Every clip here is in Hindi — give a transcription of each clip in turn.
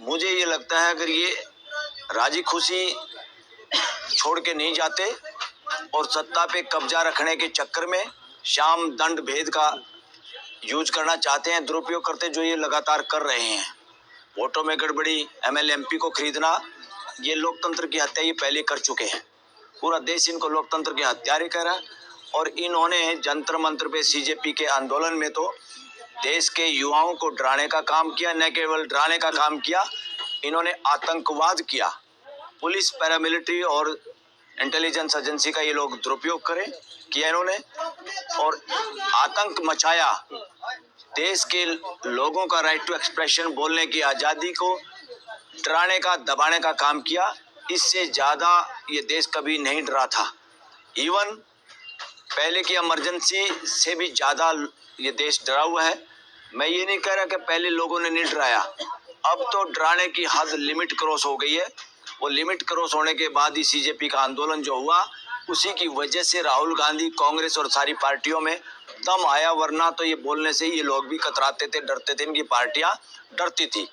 मुझे ये लगता है अगर ये राजी खुशी छोड़ के नहीं जाते और सत्ता पे कब्जा रखने के चक्कर में शाम दंड भेद का यूज करना चाहते हैं, दुरुपयोग करते जो ये लगातार कर रहे हैं। वोटों में गड़बड़ी, एमएलए एमपी को खरीदना, ये लोकतंत्र की हत्या ये पहले कर चुके हैं। पूरा देश इनको लोकतंत्र की हत्यारे कह रहा है और इन्होंने जंतर मंत्र पे सीजेपी के आंदोलन में तो देश के युवाओं को डराने का काम किया। न केवल डराने का काम किया, इन्होंने आतंकवाद किया। पुलिस, पैरामिलिट्री और इंटेलिजेंस एजेंसी का ये लोग दुरुपयोग किया इन्होंने और आतंक मचाया। देश के लोगों का राइट टू एक्सप्रेशन, बोलने की आज़ादी को डराने का, दबाने का काम किया। इससे ज़्यादा ये देश कभी नहीं डरा था। इवन पहले की इमरजेंसी से भी ज़्यादा ये देश डरा हुआ है। मैं ये नहीं कह रहा कि पहले लोगों ने नहीं डराया, अब तो डराने की हद, लिमिट क्रॉस हो गई है। वो लिमिट क्रॉस होने के बाद ही सीजेपी का आंदोलन जो हुआ, उसी की वजह से राहुल गांधी, कांग्रेस और सारी पार्टियों में दम आया। वरना तो ये बोलने से ये लोग भी कतराते थे, डरते थे, इनकी पार्टियां डरती थी।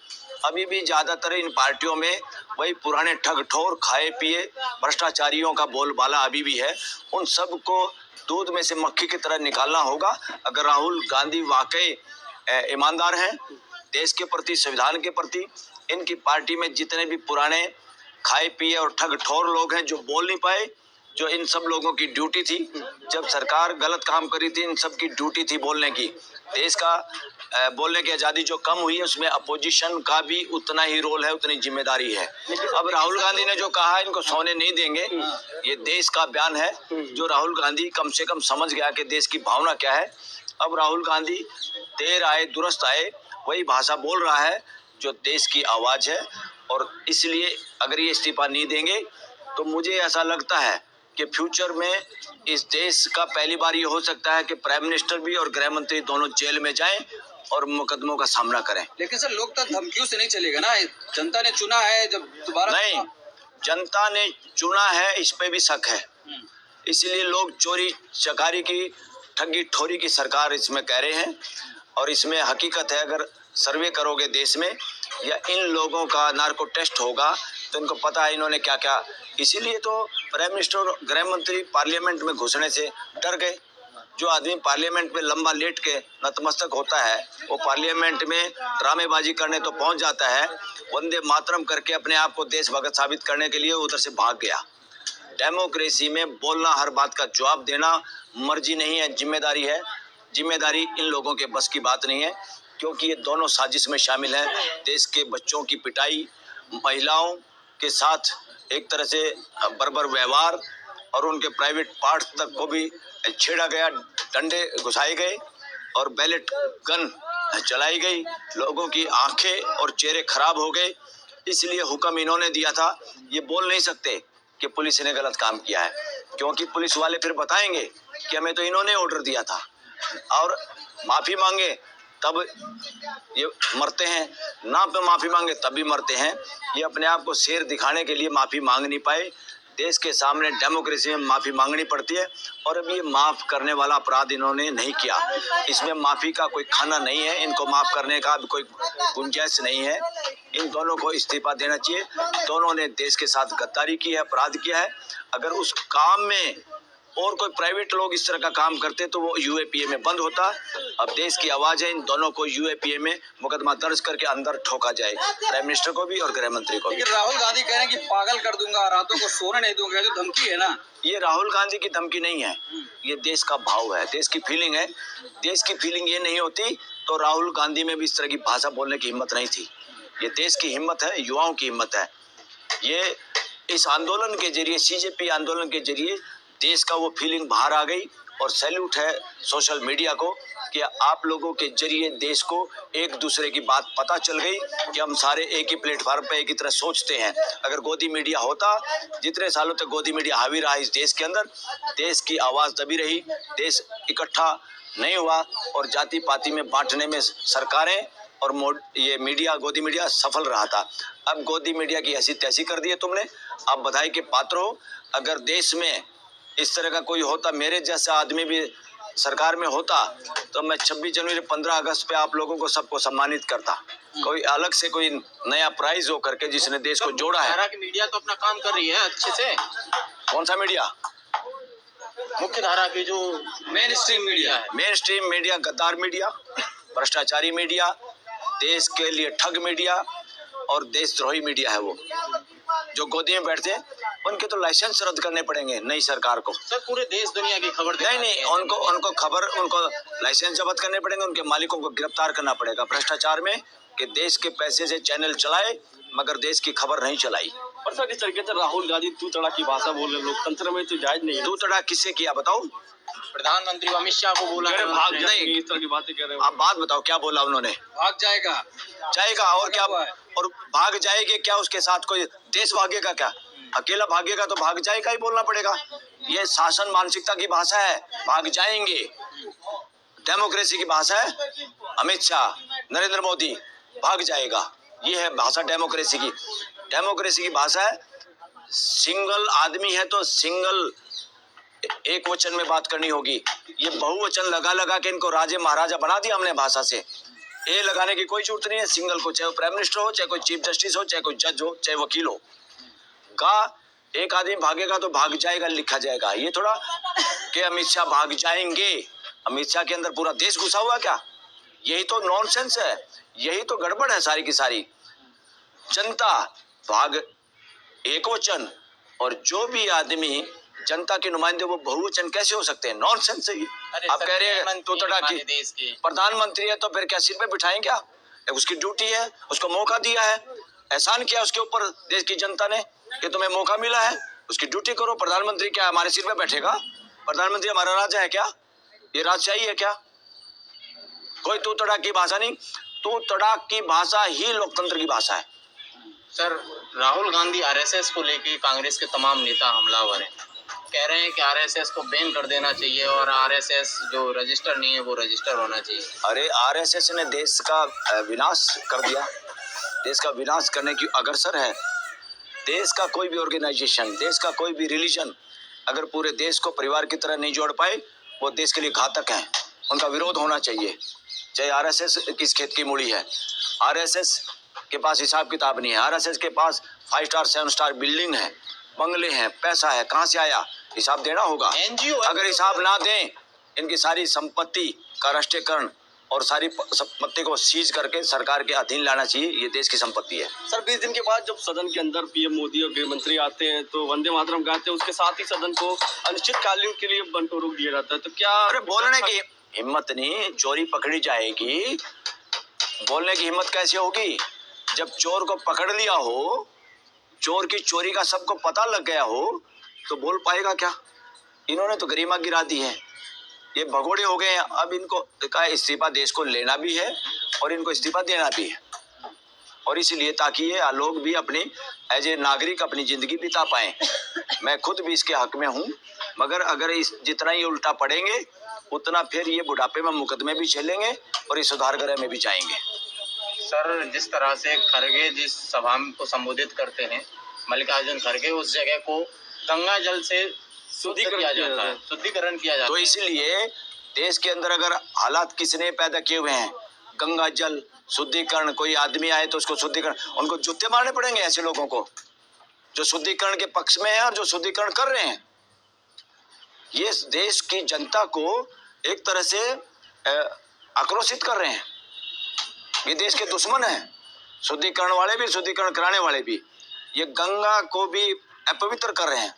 अभी भी ज़्यादातर इन पार्टियों में वही पुराने ठग ठोर, खाए पिए भ्रष्टाचारियों का बोलबाला अभी भी है। उन सब को दूध में से मक्खी की तरह निकालना होगा। अगर राहुल गांधी वाकई ईमानदार हैं देश के प्रति, संविधान के प्रति, इनकी पार्टी में जितने भी पुराने खाए पिए और ठग ठोर लोग हैं जो बोल नहीं पाए, जो इन सब लोगों की ड्यूटी थी, जब सरकार गलत काम करी थी, इन सब की ड्यूटी थी बोलने की। देश का बोलने की आज़ादी जो कम हुई है, उसमें अपोजिशन का भी उतना ही रोल है, उतनी जिम्मेदारी है। अब राहुल गांधी ने जो कहा, इनको सोने नहीं देंगे, ये देश का बयान है जो राहुल गांधी कम से कम समझ गया कि देश की भावना क्या है। अब राहुल गांधी देर आए दुरुस्त आए, वही भाषा बोल रहा है जो देश की आवाज़ है। और इसलिए अगर ये इस्तीफा नहीं देंगे तो मुझे ऐसा लगता है कि फ्यूचर में इस देश का पहली बार ये हो सकता है कि प्राइम मिनिस्टर भी और गृह मंत्री दोनों जेल में जाएं और मुकदमों का सामना करें। लेकिन सर, लोग तो धमकियों से नहीं चलेगा ना, जनता ने चुना है। जब दोबारा नहीं, जनता ने चुना है, इस पे भी शक है। इसलिए लोग चोरी चकारी की, ठगी ठोरी की सरकार इसमें कह रहे हैं। और इसमें हकीकत है, अगर सर्वे करोगे देश में या इन लोगों का नार्को टेस्ट होगा तो इनको पता है इन्होंने क्या क्या। इसीलिए तो प्राइम मिनिस्टर और गृह मंत्री पार्लियामेंट में घुसने से डर गए। जो आदमी पार्लियामेंट में लंबा लेट के नतमस्तक होता है, वो पार्लियामेंट में ड्रामेबाजी करने तो पहुंच जाता है, वंदे मातरम करके अपने आप को देशभक्त साबित करने के लिए उधर से भाग गया। डेमोक्रेसी में बोलना, हर बात का जवाब देना मर्जी नहीं है, जिम्मेदारी है। जिम्मेदारी इन लोगों के बस की बात नहीं है, क्योंकि ये दोनों साजिश में शामिल हैं। देश के बच्चों की पिटाई, महिलाओं के साथ एक तरह से बर्बर व्यवहार और उनके प्राइवेट पार्ट्स तक को भी छेड़ा गया, डंडे घुसाए गए और बैलेट गन चलाई गई। लोगों की आंखें और चेहरे खराब हो गए। इसलिए हुक्म इन्होंने दिया था। ये बोल नहीं सकते कि पुलिस ने गलत काम किया है, क्योंकि पुलिस वाले फिर बताएंगे कि हमें तो इन्होंने ऑर्डर दिया था। और माफ़ी मांगे तब ये मरते हैं, ना पे माफ़ी मांगे तब भी मरते हैं। ये अपने आप को शेर दिखाने के लिए माफ़ी मांग नहीं पाए। देश के सामने डेमोक्रेसी में माफ़ी मांगनी पड़ती है और अब ये माफ़ करने वाला अपराध इन्होंने नहीं किया। इसमें माफ़ी का कोई खाना नहीं है, इनको माफ़ करने का भी कोई गुंजाइश नहीं है। इन दोनों को इस्तीफा देना चाहिए। दोनों ने देश के साथ गद्दारी की है, अपराध किया है। अगर उस काम में और कोई प्राइवेट लोग इस तरह का काम करते तो वो यूएपीए में बंद होता। अब देश की आवाज़ है, इन दोनों को यूएपीए में मुकदमा दर्ज करके अंदर ठोका जाए, प्राइम मिनिस्टर को भी और गृह मंत्री को भी। लेकिन राहुल गांधी कह रहे हैं कि पागल कर दूंगा, रातों को सोने नहीं दूंगा, जो धमकी है ना, ये राहुल गांधी की धमकी नहीं है, ये देश का भाव है, देश की फीलिंग है। देश की फीलिंग ये नहीं होती तो राहुल गांधी में भी इस तरह की भाषा बोलने की हिम्मत नहीं थी। ये देश की हिम्मत है, युवाओं की हिम्मत है। ये इस आंदोलन के जरिए, सीजेपी आंदोलन के जरिए देश का वो फीलिंग बाहर आ गई। और सैल्यूट है सोशल मीडिया को कि आप लोगों के जरिए देश को एक दूसरे की बात पता चल गई कि हम सारे एक ही प्लेटफार्म पे एक ही तरह सोचते हैं। अगर गोदी मीडिया होता, जितने सालों तक गोदी मीडिया हावी रहा इस देश के अंदर, देश की आवाज़ दबी रही, देश इकट्ठा नहीं हुआ और जाति पाति में बांटने में सरकारें और ये मीडिया, गोदी मीडिया सफल रहा था। अब गोदी मीडिया की ऐसी तैसी कर दी है तुमने, आप बधाई के पात्र हो। अगर देश में इस तरह का कोई होता, मेरे जैसा आदमी भी सरकार में होता, तो मैं 26 जनवरी 15 अगस्त पे आप लोगों को सबको सम्मानित करता। कोई अलग से कोई नया प्राइज हो करके जिसने देश को जोड़ा है। धारा की मीडिया तो अपना काम कर रही है अच्छे से। कौन सा मीडिया? मुख्य धारा की जो मेन स्ट्रीम मीडिया है। मेन स्ट्रीम मीडिया गद्दार मीडिया, भ्रष्टाचारी मीडिया, देश के लिए ठग मीडिया और देशद्रोही मीडिया है वो, जो गोदी में बैठते हैं। उनके तो लाइसेंस रद्द करने पड़ेंगे नई सरकार को। सर पूरे देश दुनिया की खबर नहीं, उनको लाइसेंस जब्त करने पड़ेंगे, उनके मालिकों को गिरफ्तार करना पड़ेगा भ्रष्टाचार में, कि देश के पैसे से चैनल चलाए मगर देश की खबर नहीं चलाई। और सर इस तरीके से राहुल गांधी तू तड़ा की भाषा बोल रहे, लोकतंत्र में तो जायज नहीं है। तू तड़ा किससे किया बताओ? प्रधानमंत्री अमित शाह को बोला है, भाग नहीं जाएंगे, इस तरह की बातें कह रहे हो। आप बात बताओ क्या बोला उन्होंने? भाग जाएगा और क्या? और भाग जाएगी क्या? उसके साथ कोई देश भागेगा क्या? अकेला भागेगा तो भाग जाएगा ही बोलना पड़ेगा। ये शासन मानसिकता की भाषा है, भाग जाएंगे। डेमोक्रेसी की भाषा है अमित शाह, नरेंद्र मोदी, भाग जाएगा। ये है भाषा डेमोक्रेसी की। डेमोक्रेसी की भाषा है सिंगल आदमी है तो सिंगल एक वचन में बात करनी होगी। ये बहुवचन लगा लगा के इनको राजे महाराजा बना दिया हमने भाषा से। ए लगाने की कोई जरूरत नहीं है सिंगल को, चाहे वो प्राइम मिनिस्टर हो, चाहे कोई चीफ जस्टिस हो, चाहे कोई जज हो, चाहे वकील हो। का एक आदमी भागेगा तो भाग जाएगा लिखा जाएगा। ये थोड़ा कि अमित शाह भाग जाएंगे। अमित शाह के अंदर पूरा देश घुसा हुआ क्या? यही तो नॉनसेंस है, यही तो गड़बड़ है सारी की सारी। जनता भाग एक वचन, और जो भी आदमी जनता के नुमाइंदे वो बहुवचन कैसे हो सकते हैं? नॉनसेंस है ये। आप कह रहे हैं तो तड़ा की देश के प्रधानमंत्री है तो फिर क्या सिर पे बिठाएं क्या? उसकी ड्यूटी है, उसको मौका दिया है, एहसान किया उसके ऊपर देश की जनता ने कि तुम्हें मौका मिला है, उसकी ड्यूटी करो। प्रधानमंत्री क्या हमारे सिर पे बैठेगा? प्रधानमंत्री हमारा राजा है क्या? ये राजशाही है क्या? कोई तू तड़ाक की भाषा नहीं। तू तड़ाक की भाषा ही लोकतंत्र की भाषा है। सर राहुल गांधी आरएसएस को लेके कांग्रेस के तमाम नेता हमलावर हैं, कह रहे हैं कि आरएसएस को बैन कर देना चाहिए और आरएसएस जो रजिस्टर नहीं है वो रजिस्टर होना चाहिए। अरे आरएसएस ने देश का विनाश कर दिया, देश का विनाश करने की अग्रसर है। देश का कोई भी ऑर्गेनाइजेशन, देश का कोई भी रिलीजन अगर पूरे देश को परिवार की तरह नहीं जोड़ पाए वो देश के लिए घातक हैं। उनका विरोध होना चाहिए। चाहे आरएसएस किस खेत की मूड़ी है, आरएसएस के पास हिसाब किताब नहीं है। आरएसएस के पास 5 स्टार 7 स्टार बिल्डिंग है, बंगले हैं, पैसा है, कहाँ से आया? हिसाब देना होगा। एनजीओ अगर हिसाब ना दें, इनकी सारी संपत्ति का राष्ट्रीयकरण और सारी संपत्ति को सीज करके सरकार के अधीन लाना चाहिए। ये देश की संपत्ति है। सर 20 दिन के बाद जब सदन के अंदर पीएम मोदी और गृह मंत्री आते हैं तो वंदे मातरम गाते हैं, उसके साथ ही सदन को अनिश्चितकालीन के लिए बंद को रोक दिया जाता है। तो क्या अरे बोलने की हिम्मत नहीं, चोरी पकड़ी जाएगी, बोलने की हिम्मत कैसे होगी? जब चोर को पकड़ लिया हो, चोर की चोरी का सबको पता लग गया हो, तो बोल पाएगा क्या? इन्होंने तो गरिमा गिरा दी है, ये भगोड़े हो गए हैं। अब इनको का इस्तीफा देश को लेना भी है और इनको इस्तीफा देना भी है, और इसलिए ताकि ये लोग भी अपनी एज ए नागरिक अपनी जिंदगी बिता पाएं। मैं खुद भी इसके हक में हूँ, मगर अगर इस जितना ही उल्टा पड़ेंगे उतना फिर ये बुढ़ापे में मुकदमे भी झेलेंगे और इस सुधार गृह में भी जाएंगे। सर जिस तरह से खड़गे जिस सभा को संबोधित करते हैं मल्लिकार्जुन खड़गे, उस जगह को गंगा जल से शुद्धिकरण किया जाता है। तो इसलिए देश के अंदर अगर हालात किसने पैदा किए हुए हैं, गंगा जल शुद्धिकरण, कोई आदमी आए तो उसको शुद्धिकरण, उनको जूते मारने पड़ेंगे ऐसे लोगों को जो शुद्धिकरण के पक्ष में है और जो शुद्धिकरण कर रहे हैं। ये देश की जनता को एक तरह से आक्रोशित कर रहे हैं। ये देश के दुश्मन हैं, शुद्धिकरण वाले भी, शुद्धिकरण कराने वाले भी। ये गंगा को भी अपवित्र कर रहे हैं,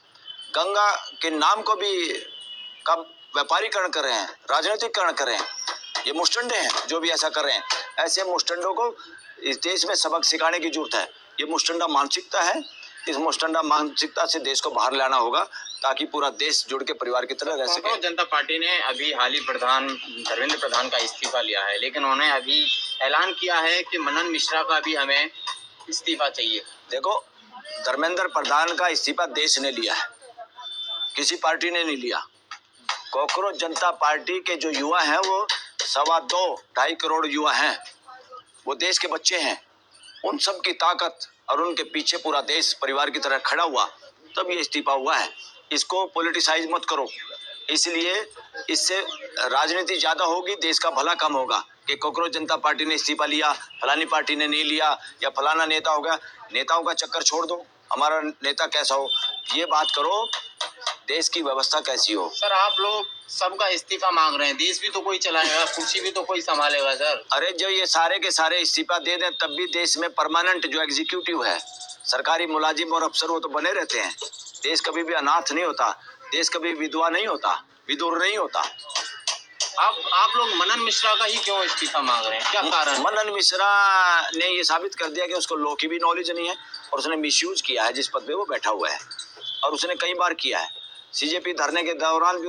गंगा के नाम को भी का व्यापारीकरण कर रहे हैं, राजनीतिकरण कर रहे हैं। ये मुस्टंडे हैं जो भी ऐसा कर रहे हैं। ऐसे मुस्टंडों को इस देश में सबक सिखाने की जरूरत है। ये मुस्टंडा मानसिकता है, इस मुस्टंडा मानसिकता से देश को बाहर लाना होगा ताकि पूरा देश जुड़ के परिवार की तरह रह सके। कांग्रेस जनता पार्टी ने अभी हाल ही प्रधान धर्मेंद्र प्रधान का इस्तीफा लिया है, लेकिन उन्होंने अभी ऐलान किया है कि मनन मिश्रा का भी हमें इस्तीफा चाहिए। देखो, धर्मेंद्र प्रधान का इस्तीफा देश ने लिया है, किसी पार्टी ने नहीं लिया। कॉकरोच जनता पार्टी के जो युवा हैं वो 2.25 करोड़ युवा हैं, वो देश के बच्चे हैं। उन सब की ताकत और उनके पीछे पूरा देश परिवार की तरह खड़ा हुआ, तब ये इस्तीफा हुआ है। इसको पॉलिटिसाइज मत करो, इसलिए इससे राजनीति ज़्यादा होगी, देश का भला कम होगा। कि कॉकरोच जनता पार्टी ने इस्तीफा लिया, फलानी पार्टी ने नहीं लिया, या फलाना नेता हो गया। नेताओं का चक्कर छोड़ दो, हमारा नेता कैसा हो ये बात करो, देश की व्यवस्था कैसी हो। सर आप लोग सबका इस्तीफा मांग रहे हैं, देश भी तो कोई चलाएगा, कुर्सी भी तो कोई संभालेगा सर। अरे जो ये सारे के सारे इस्तीफा दे दें तब भी देश में परमानेंट जो एग्जीक्यूटिव है, सरकारी मुलाजिम और अफसर, वो तो बने रहते हैं। देश कभी भी अनाथ नहीं होता, देश कभी विधवा नहीं होता, विदुर नहीं होता। आप लोग मनन मिश्रा का ही क्यों इस्तीफा मांग रहे हैं, क्या कारण? मनन मिश्रा ने ये साबित कर दिया कि उसको लॉ की भी नॉलेज नहीं है और उसने मिसयूज किया है जिस पद पे वो बैठा हुआ है, और उसने कई बार किया है। सीजेपी धरने के दौरान भी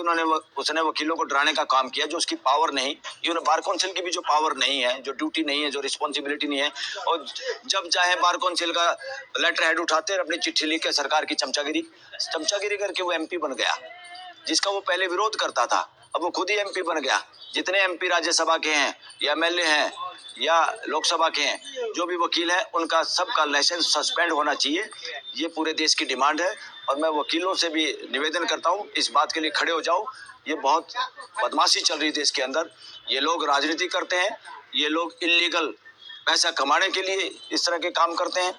उसने वकीलों को डराने का काम किया, जो उसकी पावर नहीं, इवन बार काउंसिल की भी जो पावर नहीं है, जो ड्यूटी नहीं है, जो रिस्पॉन्सिबिलिटी नहीं है, और जब चाहे बार काउंसिल का लेटर हेड उठाते और अपनी चिट्ठी लिख के सरकार की चमचागिरी करके वो एमपी बन गया, जिसका वो पहले विरोध करता था, अब वो खुद ही एमपी बन गया। जितने एमपी राज्यसभा के हैं या एमएलए हैं या लोकसभा के हैं, जो भी वकील हैं, उनका सबका लाइसेंस सस्पेंड होना चाहिए। ये पूरे देश की डिमांड है और मैं वकीलों से भी निवेदन करता हूँ इस बात के लिए खड़े हो जाओ। ये बहुत बदमाशी चल रही है देश के अंदर, ये लोग राजनीति करते हैं, ये लोग इलीगल पैसा कमाने के लिए इस तरह के काम करते हैं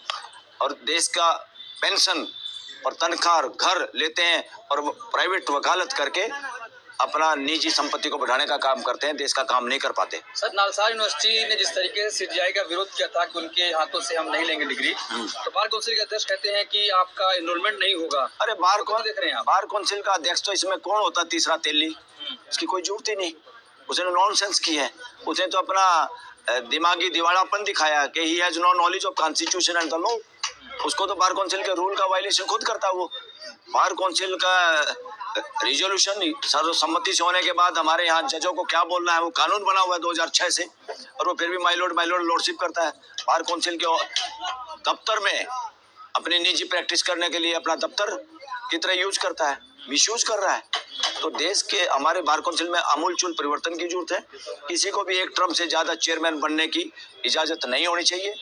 और देश का पेंशन और तनख्वाह घर लेते हैं और प्राइवेट वकालत करके अपना निजी संपत्ति को बढ़ाने का काम करते हैं, देश का काम नहीं कर पाते। सर नालसा यूनिवर्सिटी ने जिस तरीके से सीजीआई का विरोध किया था कि उनके हाथों से हम नहीं लेंगे डिग्री, तो बार काउंसिल के अध्यक्ष कहते हैं कि आपका एनरोलमेंट नहीं होगा। अरे बार काउंसिल का अध्यक्ष तो इसमें कौन होता, तीसरा तेली, इसकी कोई जरूरत ही नहीं। उसने नॉनसेंस की है, उसने तो अपना दिमागी दिवाड़ापन दिखाया कि he has no knowledge of constitution and the law. उसको तो बार काउंसिल के रूल का वायलेशन खुद करता है। वो बार काउंसिल का रिजोल्यूशन सर्वसम्मति से होने के बाद हमारे यहाँ जजों को क्या बोलना है, वो कानून बना हुआ है 2006 से, और वो फिर भी माय लॉर्ड लॉर्डशिप करता है। बार काउंसिल के दफ्तर में अपनी निजी प्रैक्टिस करने के लिए अपना दफ्तर की तरह यूज करता है, मिसयूज कर रहा है। तो देश के हमारे बार काउंसिल में आमूलचूल परिवर्तन की जरूरत है। किसी को भी एक टर्म से ज्यादा चेयरमैन बनने की इजाजत नहीं होनी चाहिए।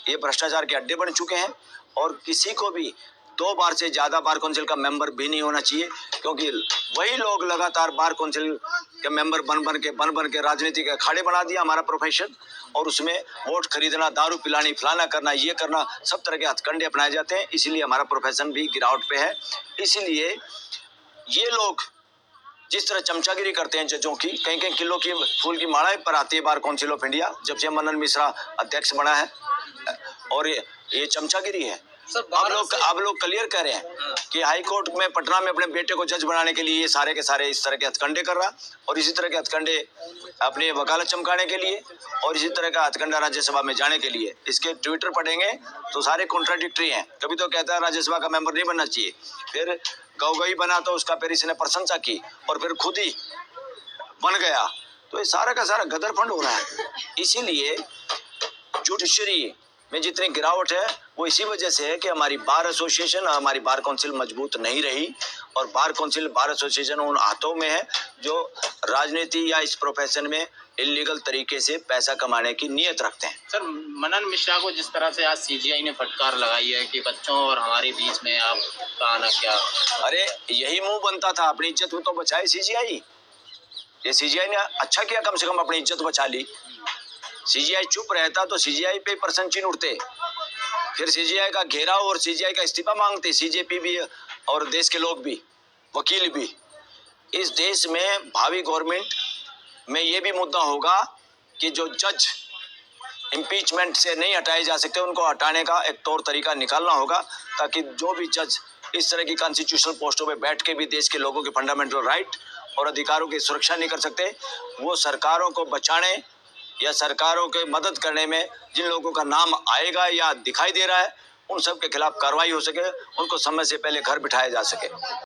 ये भ्रष्टाचार के अड्डे बन चुके हैं और किसी को भी 2 बार से ज्यादा बार काउंसिल का मेंबर भी नहीं होना चाहिए, क्योंकि वही लोग लगातार बार काउंसिल के मेंबर बन के राजनीति के अखाड़े बना दिया हमारा प्रोफेशन, और उसमें वोट खरीदना, दारू पिलानी, फलाना करना, ये करना, सब तरह के हथकंडे अपनाए जाते हैं। इसीलिए हमारा प्रोफेशन भी गिरावट पे है। इसीलिए ये लोग जिस तरह चमचागिरी करते हैं जजों की, कहीं किलो की फूल की माला पर आती है बार काउंसिल ऑफ इंडिया जब से मनन मिश्रा अध्यक्ष बना है, और ये चमचागिरी है। अब लोग क्लियर कर रहे हैं कि हाई कोर्ट में पटना में अपने बेटे को जज बनाने के लिए ये सारे के सारे इस तरह के हथकंडे कर रहा, और इसी तरह के हथकंडे अपने वकालत चमकाने के लिए, और इसी तरह का हथकंडा राज्यसभा में जाने के लिए। इसके ट्विटर पढ़ेंगे तो सारे कॉन्ट्राडिक्टरी हैं। कभी तो कहता है राज्यसभा का मेंबर नहीं बनना चाहिए, फिर गौगई बना तो उसका फिर इसने प्रशंसा की और फिर खुद ही बन गया। तो ये सारा का सारा गदर फंड हो रहा है। इसीलिए जुडिशरी में जितनी गिरावट है वो इसी वजह से है कि हमारी बार एसोसिएशन, हमारी बार काउंसिल मजबूत नहीं रही, और बार एसोसिएशन उन हाथों में है जो राजनीति या इस प्रोफेशन में इलीगल तरीके से पैसा कमाने की नीयत रखते हैं। सर मनन मिश्रा को जिस तरह से आज सीजीआई ने फटकार लगाई है कि बच्चों और हमारे बीच में आपका आना क्या, अरे यही मुंह बनता था, अपनी इज्जत तो बचाए सीजीआई। ये सीजीआई ने अच्छा किया, कम से कम अपनी इज्जत बचा ली। सीजीआई चुप रहता तो सीजीआई पे प्रश्न चिन्ह उठते, फिर सीजीआई का घेराव और सीजीआई का इस्तीफा मांगते सीजेपी भी और देश के लोग भी, वकील भी। इस देश में भावी गवर्नमेंट में ये भी मुद्दा होगा कि जो जज इम्पीचमेंट से नहीं हटाए जा सकते, उनको हटाने का एक तौर तरीका निकालना होगा, ताकि जो भी जज इस तरह की कॉन्स्टिट्यूशनल पोस्टों पे बैठ के भी देश के लोगों के फंडामेंटल राइट और अधिकारों की सुरक्षा नहीं कर सकते, वो सरकारों को बचाने या सरकारों के मदद करने में जिन लोगों का नाम आएगा या दिखाई दे रहा है, उन सब के खिलाफ कार्रवाई हो सके, उनको समय से पहले घर बिठाया जा सके।